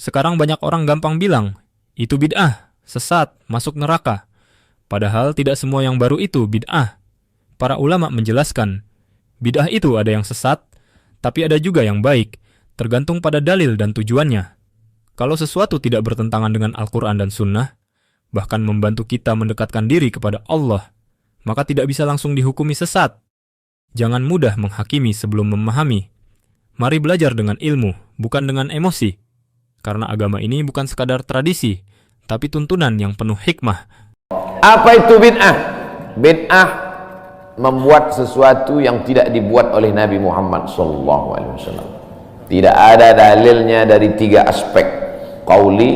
Sekarang banyak orang gampang bilang, itu bid'ah, sesat, masuk neraka. Padahal tidak semua yang baru itu bid'ah. Para ulama menjelaskan, bid'ah itu ada yang sesat, tapi ada juga yang baik, tergantung pada dalil dan tujuannya. Kalau sesuatu tidak bertentangan dengan Al-Quran dan Sunnah, bahkan membantu kita mendekatkan diri kepada Allah, maka tidak bisa langsung dihukumi sesat. Jangan mudah menghakimi sebelum memahami. Mari belajar dengan ilmu, bukan dengan emosi. Karena agama ini bukan sekadar tradisi, tapi tuntunan yang penuh hikmah. Apa itu bid'ah? Bid'ah membuat sesuatu yang tidak dibuat oleh Nabi Muhammad SAW. Tidak ada dalilnya dari 3 aspek: qauli,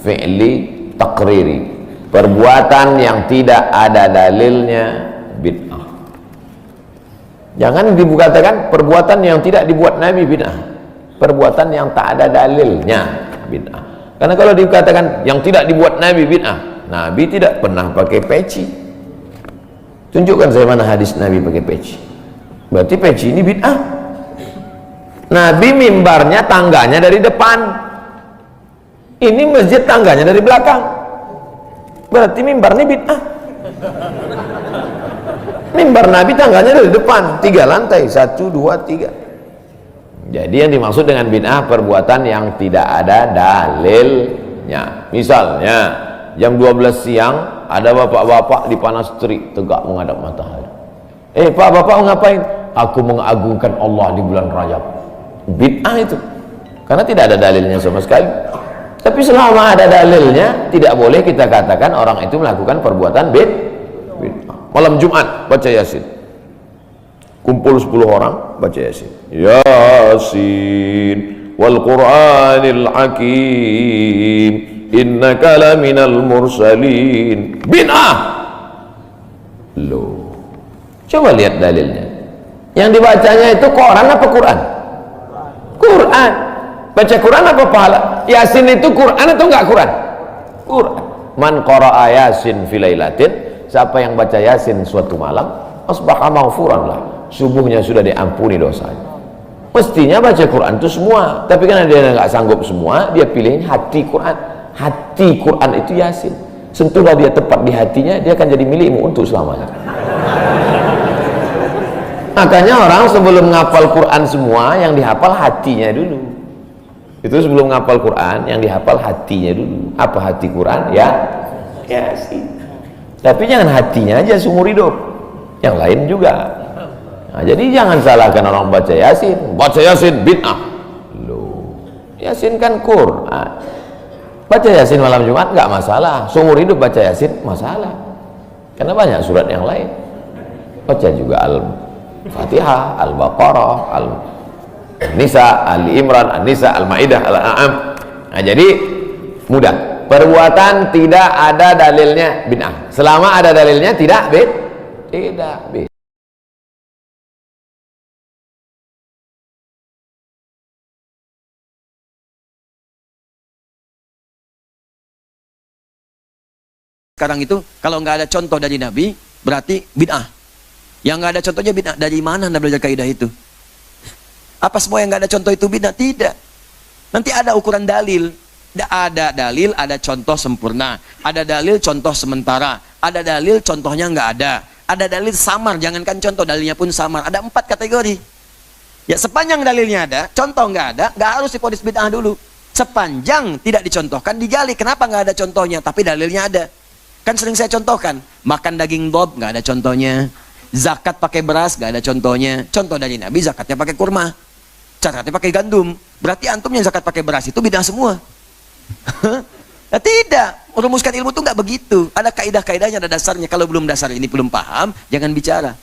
fi'li, taqriri. Perbuatan yang tidak ada dalilnya bid'ah. Jangan dikatakan perbuatan yang tidak dibuat Nabi bid'ah. Perbuatan yang tak ada dalilnya bid'ah. Karena kalau dikatakan yang tidak dibuat Nabi bid'ah, Nabi tidak pernah pakai peci. Tunjukkan saya mana hadis Nabi pakai peci. Berarti peci ini bid'ah. Nabi mimbarnya tangganya dari depan. Ini masjid tangganya dari belakang. Berarti mimbar ini bid'ah. Mimbar Nabi tangganya dari depan, 3 lantai, 1, 2, 3. Jadi yang dimaksud dengan bid'ah perbuatan yang tidak ada dalilnya. Misalnya jam 12 siang ada bapak-bapak di panas terik tegak menghadap matahari. Pak, bapak mau ngapain? Aku mengagungkan Allah di bulan Rajab. Bid'ah itu, karena tidak ada dalilnya sama sekali. Tapi selama ada dalilnya, tidak boleh kita katakan orang itu melakukan perbuatan bid'ah. Malam Jumat baca Yasin, kumpul 10 orang baca Yasin. Yasin wal Qur'anil Hakim innaka laminal mursalin. Bid'ah. Loh, coba lihat dalilnya. Yang dibacanya itu Quran apa Quran? Quran. Baca Quran apa pahala? Yasin itu Quran atau enggak Quran? Quran. Man qara'a Yasin fi lailatin, siapa yang baca Yasin suatu malam, asbaha maghfuran lah, subuhnya sudah diampuni dosanya. Mestinya baca Quran itu semua, tapi karena dia nggak sanggup semua, dia pilih hati Quran. Hati Quran itu Yasin. Sentuhlah dia tepat di hatinya, dia akan jadi milikmu untuk selamanya. Makanya orang sebelum ngapal Quran semua, yang dihafal hatinya dulu. Itu sebelum ngapal Quran, yang dihafal hatinya dulu. Apa hati Quran? Ya, Yasin. Tapi jangan hatinya aja seumur hidup, yang lain juga. Nah, jadi jangan salahkan orang baca Yasin. Baca Yasin bid'ah. Loh, Yasin kan Quran. Baca Yasin malam Jumat nggak masalah. Seumur hidup baca Yasin masalah. Karena banyak surat yang lain. Baca juga Al-Fatihah, Al-Baqarah, Al-Nisa, Al-Imran, Al-Nisa, Al-Maidah, Al-An'am. Nah, jadi mudah. Perbuatan tidak ada dalilnya bid'ah. Selama ada dalilnya tidak bid'ah. Sekarang itu kalau nggak ada contoh dari Nabi berarti bid'ah. Yang nggak ada contohnya bid'ah. Dari mana Anda belajar kaidah itu? Apa semua yang nggak ada contoh itu bid'ah? Tidak. Nanti ada ukuran dalil. Ada dalil, ada contoh sempurna. Ada dalil, contoh sementara. Ada dalil, contohnya nggak ada. Ada dalil samar, jangankan contoh, dalilnya pun samar. Ada 4 kategori. Ya, sepanjang dalilnya ada, contoh nggak ada, nggak harus divonis bid'ah dulu. Sepanjang tidak dicontohkan, digali. Kenapa nggak ada contohnya? Tapi dalilnya ada. Kan sering saya contohkan. Makan daging dob, nggak ada contohnya. Zakat pakai beras, nggak ada contohnya. Contoh dari Nabi, zakatnya pakai kurma. Zakatnya pakai gandum. Berarti antum yang zakat pakai beras itu bid'ah semua. Nah, tidak, merumuskan ilmu itu nggak begitu. Ada kaidah-kaidahnya, ada dasarnya. Kalau belum dasar ini belum paham, jangan bicara.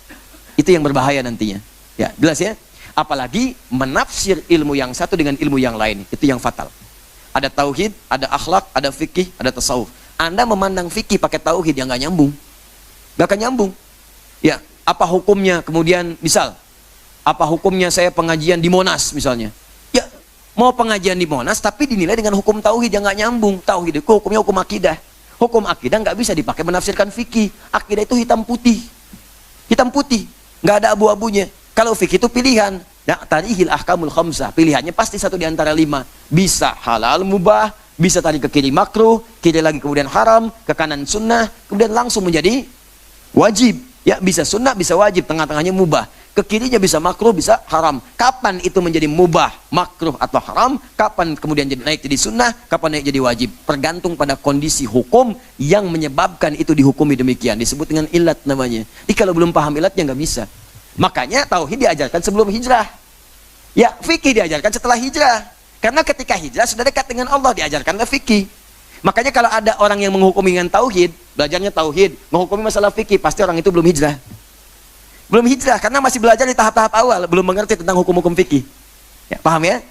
Itu yang berbahaya nantinya. Ya, jelas ya. Apalagi menafsir ilmu yang satu dengan ilmu yang lain, itu yang fatal. Ada tauhid, ada akhlak, ada fikih, ada tasawuf. Anda memandang fikih pakai tauhid yang nggak nyambung, nggak akan nyambung. Ya, apa hukumnya? Kemudian misal, apa hukumnya saya pengajian di Monas misalnya? Mau pengajian di Monas tapi dinilai dengan hukum tauhid yang nggak nyambung. Tauhid itu hukumnya hukum akidah. Hukum akidah nggak bisa dipakai menafsirkan fikih. Akidah itu hitam putih, nggak ada abu-abunya. Kalau fikih itu pilihan. Tarihil ahkamul khamsah. Pilihannya pasti satu di antara 5. Bisa halal mubah, bisa tadi ke kiri makruh, kiri lagi kemudian haram, ke kanan sunnah, kemudian langsung menjadi wajib. Ya, bisa sunnah, bisa wajib, tengah-tengahnya mubah. Ke kirinya bisa makruh, bisa haram. Kapan itu menjadi mubah, makruh atau haram? Kapan kemudian jadi naik jadi sunnah? Kapan naik jadi wajib? Tergantung pada kondisi hukum yang menyebabkan itu dihukumi demikian. Disebut dengan ilat namanya. Jadi kalau belum paham ilatnya nggak bisa. Makanya tauhid diajarkan sebelum hijrah. Ya, fikih diajarkan setelah hijrah. Karena ketika hijrah sudah dekat dengan Allah, diajarkanlah fikih. Makanya kalau ada orang yang menghukumi dengan tauhid, belajarnya tauhid, menghukumi masalah fikih, pasti orang itu belum hijrah. Belum hijrah karena masih belajar di tahap-tahap awal, belum mengerti tentang hukum-hukum fikih. Ya, paham ya?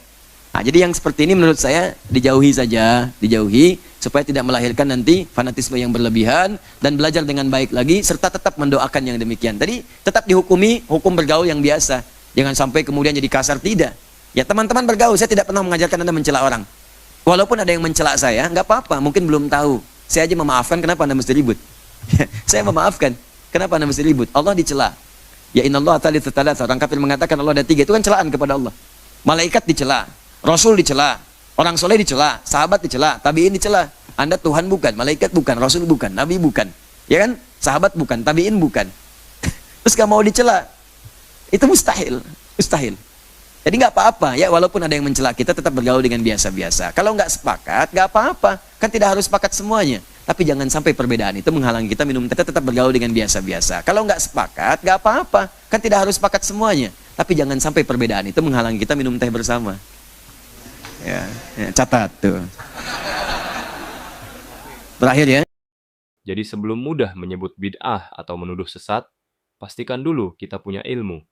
Nah, jadi yang seperti ini menurut saya dijauhi saja, dijauhi supaya tidak melahirkan nanti fanatisme yang berlebihan dan belajar dengan baik lagi serta tetap mendoakan yang demikian. Tadi tetap dihukumi hukum bergaul yang biasa. Jangan sampai kemudian jadi kasar, tidak. Ya, teman-teman bergaul, saya tidak pernah mengajarkan Anda mencela orang. Walaupun ada yang mencela saya, nggak apa-apa, mungkin belum tahu. Saya aja memaafkan, kenapa Anda mesti ribut? Saya memaafkan, kenapa Anda mesti ribut? Allah dicela. Ya innallaha thalithu tsalatsa. Orang kafir mengatakan Allah ada 3, itu kan celaan kepada Allah. Malaikat dicela, Rasul dicela, orang soleh dicela, sahabat dicela, tabiin dicela. Anda Tuhan bukan, malaikat bukan, Rasul bukan, Nabi bukan, ya kan? Sahabat bukan, tabiin bukan. Terus gak mau dicela, itu mustahil, mustahil. Jadi nggak apa-apa ya, walaupun ada yang mencela kita tetap bergaul dengan biasa-biasa. Kalau nggak sepakat, nggak apa-apa, kan tidak harus sepakat semuanya. Tapi jangan sampai perbedaan itu menghalangi kita minum teh, tetap bergaul dengan biasa-biasa. Kalau nggak sepakat, nggak apa-apa, kan tidak harus sepakat semuanya. Tapi jangan sampai perbedaan itu menghalangi kita minum teh bersama. Ya, catat tuh. Terakhir ya. Jadi sebelum mudah menyebut bid'ah atau menuduh sesat, pastikan dulu kita punya ilmu.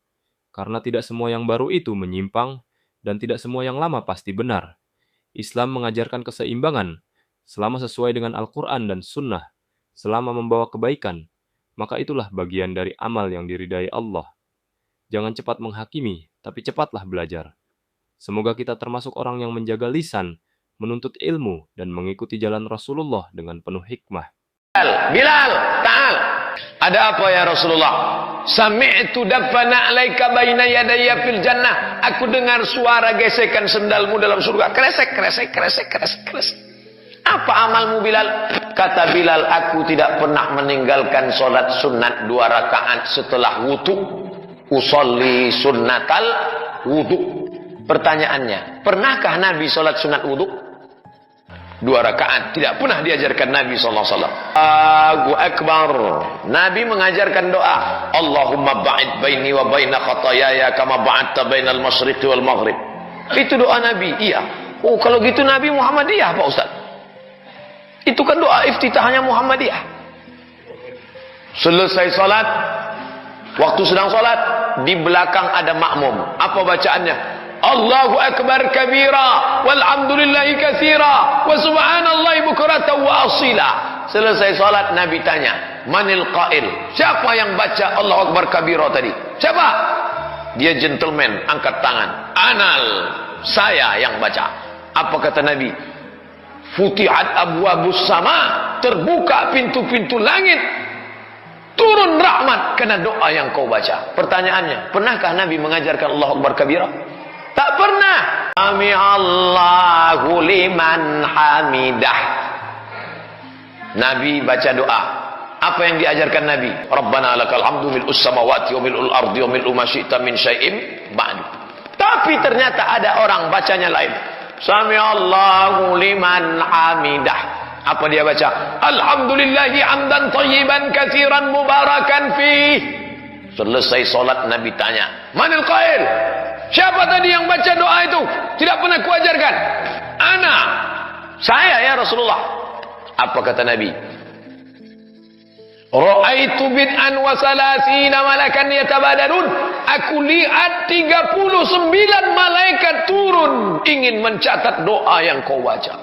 Karena tidak semua yang baru itu menyimpang, dan tidak semua yang lama pasti benar. Islam mengajarkan keseimbangan, selama sesuai dengan Al-Quran dan Sunnah, selama membawa kebaikan, maka itulah bagian dari amal yang diridai Allah. Jangan cepat menghakimi, tapi cepatlah belajar. Semoga kita termasuk orang yang menjaga lisan, menuntut ilmu, dan mengikuti jalan Rasulullah dengan penuh hikmah. Bilal, ta'al. Ada apa ya Rasulullah? Sami'tu dafana alaika baina yadayya fil jannah. Aku dengar suara gesekan sendalmu dalam surga. Kresek, kresek, kresek, kresek, kresek. Apa amalmu Bilal? Kata Bilal, aku tidak pernah meninggalkan sholat sunat 2 rakaat setelah wudu. Usolli sunnatal wudu. Pertanyaannya, pernahkah Nabi sholat sunat wudu? 2 rakaat. Tidak pernah diajarkan Nabi SAW. Allahu Akbar. Nabi mengajarkan doa. Allahumma ba'id baini wa baina khatayaya kama ba'adta bainal masyriqi wal maghrib. Itu doa Nabi. Iya. Oh, kalau gitu Nabi Muhammadiyah Pak Ustaz. Itu kan doa iftitahnya Muhammadiyah. Selesai salat, waktu sedang salat, di belakang ada makmum. Apa bacaannya? Allahu Akbar kabira walhamdulillahi katsira wa subhanallahi bukratan wa asila. Selesai salat Nabi tanya, manil qail? Siapa yang baca Allahu Akbar kabira tadi? Siapa? Dia gentleman, angkat tangan. Anal, saya yang baca. Apa kata Nabi? Futihat abwabus sama, terbuka pintu-pintu langit. Turun rahmat karena doa yang kau baca. Pertanyaannya, pernahkah Nabi mengajarkan Allahu Akbar kabira? Tak pernah. Sami Allahu liman hamidah. Nabi baca doa. Apa yang diajarkan Nabi? Rabbana lakal hamdu mil'us samawati wa mil'ul ardi wa mil'u ma syi'ta min syai'in ba'du. Tapi ternyata ada orang bacanya lain. Sami Allahu liman hamidah. Apa dia baca? Alhamdulillahi hamdan thayyiban katsiran mubarakan fih. Selesai salat Nabi tanya, manil qail? Siapa tadi yang baca doa itu? Tidak pernah kuajarkan. Ana, saya ya Rasulullah. Apa kata Nabi? Ra'aitu bid'an wa salasina malakan yatabadarun. Aku lihat 39 malaikat turun ingin mencatat doa yang kau baca.